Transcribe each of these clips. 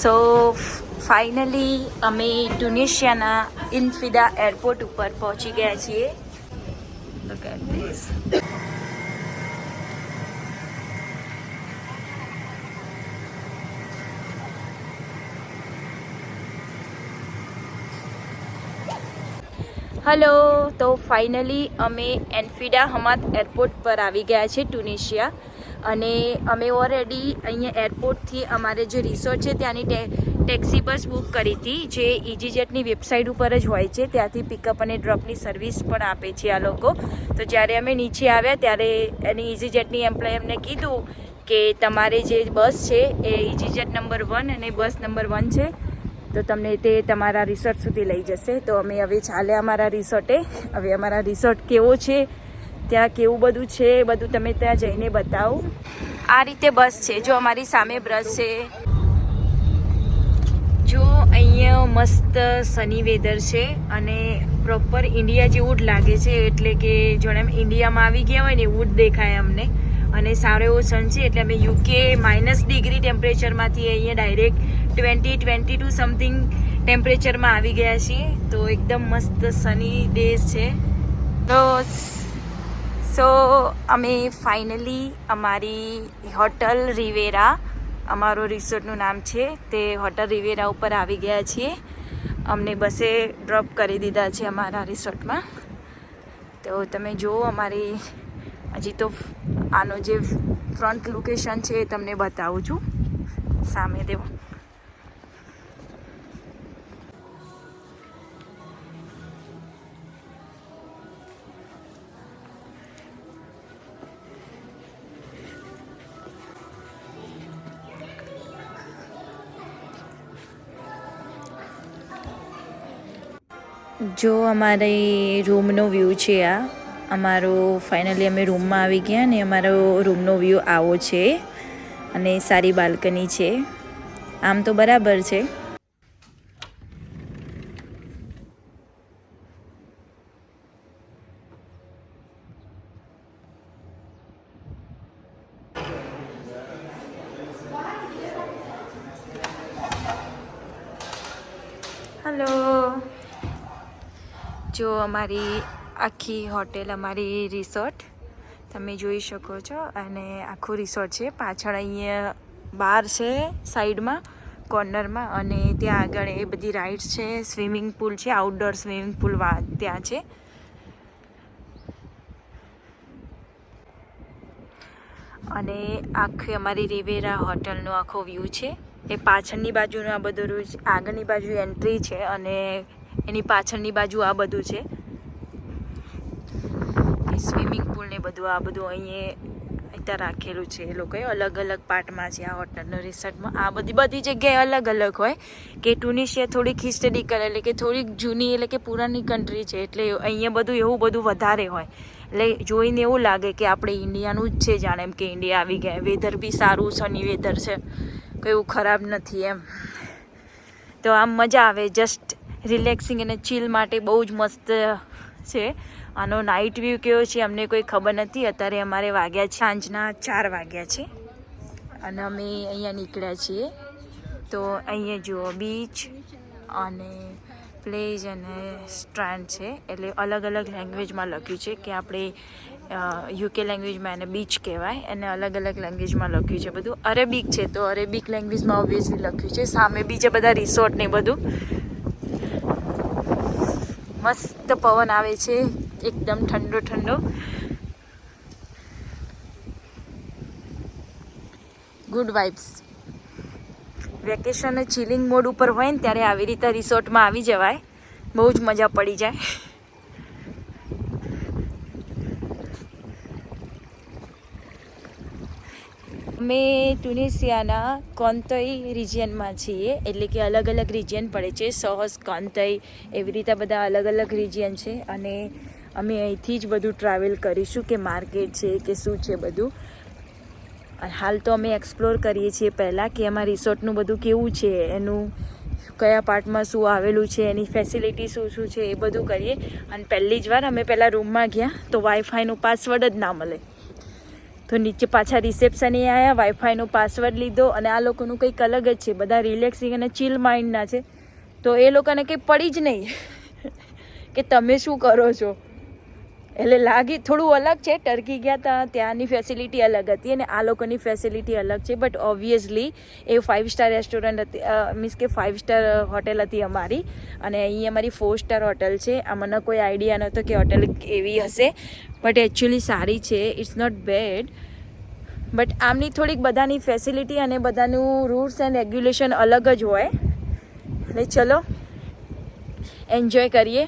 So finally અમે ટ્યુનિશિયાના ઇન્ફિડા airport ઉપર પહોંચી ગયા છીએ. Look at this. હલો, તો ફાઇનલી અમે એન્ફિડા હમાદ એરપોર્ટ પર આવી ગયા છે ટ્યુનિશિયા. અને અમે ઓલરેડી અહીંયા એરપોર્ટથી અમારે જે રિસોર્ટ છે ત્યાંની ટેક્સી બસ બુક કરી હતી, જે ઇઝીજેટની વેબસાઇટ ઉપર જ હોય છે. ત્યાંથી પિકઅપ અને ડ્રોપની સર્વિસ પણ આપે છે આ લોકો. તો જ્યારે અમે નીચે આવ્યા ત્યારે એની ઇઝીજેટની એમ્પ્લોય અમને કીધું કે તમારે જે બસ છે એ ઇઝીજેટ નંબર 1 અને બસ નંબર 1 છે, તો તમને તે તમારા રિસોર્ટ સુધી લઈ જશે. તો અમે હવે ચાલ્યા અમારા રિસોર્ટે. હવે અમારા રિસોર્ટ કેવો છે, ત્યાં કેવું બધું છે, બધું તમે ત્યાં જઈને બતાવું. આ રીતે બસ છે, જો અમારી સામે બ્રશ છે. જો અહીંયા મસ્ત સની વેધર છે અને પ્રોપર ઇન્ડિયા જેવું જ લાગે છે, એટલે કે જોડે એમ ઇન્ડિયામાં આવી ગયા હોય ને એવું જ દેખાય અમને. અને સારો એવો સન છે, એટલે અમે યુકે -ડિગ્રી ટેમ્પરેચરમાંથી અહીંયા ડાયરેક્ટ 22 સમથિંગ ટેમ્પરેચરમાં આવી ગયા છીએ. તો એકદમ મસ્ત સની ડેઝ છે. તો સો અમે ફાઇનલી અમારી હોટલ રિવેરા, અમારો રિસોર્ટનું નામ છે તે હોટલ રિવેરા ઉપર આવી ગયા છીએ. અમને બસે ડ્રોપ કરી દીધા છે અમારા રિસોર્ટમાં. તો તમે જુઓ અમારી હજી તો આનો જે ફ્રન્ટ લોકેશન છે એ તમને બતાવું છું. સામે દેવો. જો અમારી રૂમનો વ્યૂ છે આ. અમારો ફાઇનલી અમે રૂમમાં આવી ગયા ને અમારો રૂમનો વ્યૂ આવો છે. અને સારી બાલ્કની છે. આમ તો બરાબર છે. હલો, જો અમારી આખી હોટેલ, અમારી રિસોર્ટ તમે જોઈ શકો છો. અને આખું રિસોર્ટ છે. પાછળ અહીંયા બાર છે સાઈડમાં કોર્નરમાં, અને ત્યાં આગળ એ બધી રાઇડ્સ છે. સ્વિમિંગ પુલ છે, આઉટડોર સ્વિમિંગ પુલ ત્યાં છે. અને આખી અમારી રિવેરા હોટલનો આખો વ્યૂ છે. એ પાછળની બાજુનું આ બધું, આગળની બાજુ એન્ટ્રી છે અને એની પાછળની બાજુ આ બધું છે સ્વિમિંગ પુલ ને બધું. આ બધું અહીંયા રાખેલું છે એ લોકોએ. અલગ અલગ પાર્ટમાં છે આ હોટલનો રિસોર્ટમાં. આ બધી જગ્યાએ અલગ અલગ હોય કે ટ્યુનિશિયા થોડીક હિસ્ટોરિકલ, એટલે કે થોડીક જૂની, એટલે કે પુરાની કન્ટ્રી છે, એટલે અહીંયા બધું એવું બધું વધારે હોય. એટલે જોઈને એવું લાગે કે આપણે ઇન્ડિયાનું જ છે, જાણે એમ કે ઇન્ડિયા આવી ગયા. વેધર બી સારું, સની વેધર છે, કોઈ એવું ખરાબ નથી એમ. તો આમ મજા આવે. જસ્ટ રિલેક્સિંગ અને ચીલ માટે બહુ જ મસ્ત છે. આનો નાઇટ વ્યૂ કેવો છે અમને કોઈ ખબર નથી. અત્યારે અમારે વાગ્યા છે સાંજના 4 વાગ્યા છે અને અમે અહીંયા નીકળ્યા છીએ. તો અહીંયા જુઓ બીચ અને પ્લેજ અને સ્ટ્રેન્ડ છે. એટલે અલગ અલગ લેંગ્વેજમાં લખ્યું છે કે આપણે યુકે લેંગ્વેજમાં એને બીચ કહેવાય, અને અલગ અલગ લેંગ્વેજમાં લખ્યું છે બધું. અરેબિક છે તો અરેબિક લેંગ્વેજમાં ઓબ્વિયસલી લખ્યું છે. સામે બીજા બધા રિસોર્ટ ને બધું. મસ્ત પવન આવે છે, એકદમ ઠંડો ઠંડો. Good vibes. Vacation chilling mode ઉપર હોય ને ત્યારે આવી રીતે રિસોર્ટમાં આવી જવાય, બહુ જ મજા પડી જાય. અમે ટ્યુનિશિયાના કોન્તઈ રિજિયનમાં છીએ, એટલે કે અલગ અલગ રિજિયન પડે છે. સોહસ, કોન્તઈ, એવી રીતે બધા અલગ અલગ રિજિયન છે. અને અમે અહીંથી જ બધું ટ્રાવેલ કરીશું કે માર્કેટ છે કે શું છે બધું. હાલ તો અમે એક્સપ્લોર કરીએ છીએ પહેલાં કે એમાં રિસોર્ટનું બધું કેવું છે, એનું કયા પાર્ટમાં શું આવેલું છે, એની ફેસિલિટી શું શું છે, એ બધું કરીએ. અને પહેલી જ વાર અમે પહેલાં રૂમમાં ગયા તો વાઈફાઈનું પાસવર્ડ જ ના મળે. તો નીચે પાછા રિસેપ્શને આવ્યા, વાઈફાઈનો પાસવર્ડ લીધો અને આ લોકોનું કંઈક અલગ જ છે, બધા રિલેક્સિંગ અને ચીલ માઇન્ડના છે. તો એ લોકોને કંઈ પડી જ નહીં કે તમે શું કરો છો. એટલે લાગી થોડું અલગ છે. ટર્કી ગયા હતા ત્યાંની ફેસિલિટી અલગ હતી અને આ લોકોની ફેસિલિટી અલગ છે. But obviously A 5 star restaurant હતી, મીન્સ કે 5 સ્ટાર હોટેલ હતી અમારી, અને અહીં અમારી 4 સ્ટાર હોટેલ છે. આ મને કોઈ આઈડિયા નહોતો કે હોટેલ એવી હશે, બટ એકચ્યુઅલી સારી છે. It's not bad. બટ આમની થોડીક બધાની ફેસિલિટી અને બધાનું રૂલ્સ એન્ડ રેગ્યુલેશન અલગ જ હોય. એટલે ચલો એન્જોય કરીએ.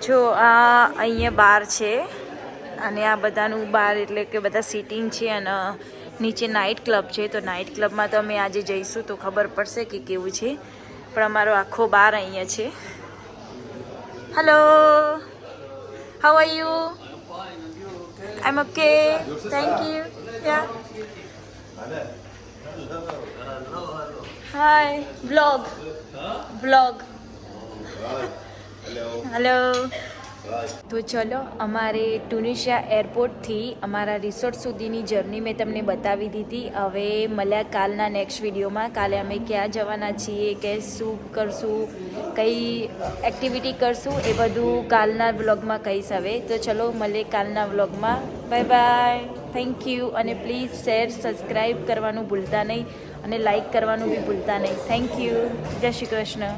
જો આ અહીંયા બાર છે અને આ બધાનું બાર એટલે કે બધા સીટિંગ છે અને નીચે નાઇટ ક્લબ છે. તો નાઇટ ક્લબમાં તો અમે આજે જઈશું તો ખબર પડશે કે કેવું છે. પણ અમારો આખો બાર અહીંયા છે. Hello, how are you? I am okay, thank you. Yeah, hi, blog. Hello. તો ચલો, અમારે ટ્યુનિશિયા એરપોર્ટથી અમારા રિસોર્ટ સુધીની જર્ની મેં તમને બતાવી દીધી. હવે મળ્યા કાલના નેક્સ્ટ વિડીયોમાં. કાલે અમે ક્યાં જવાના છીએ, કે શું કરશું, કઈ એક્ટિવિટી કરશું, એ બધું કાલના વ્લોગમાં કહીશ હવે. તો ચલો મળીએ કાલના વ્લોગમાં. Bye bye, thank you. અને પ્લીઝ શેર સબસ્ક્રાઈબ કરવાનું ભૂલતા નહીં અને લાઈક કરવાનું બી ભૂલતા નહીં. Thank you. જય શ્રી કૃષ્ણ.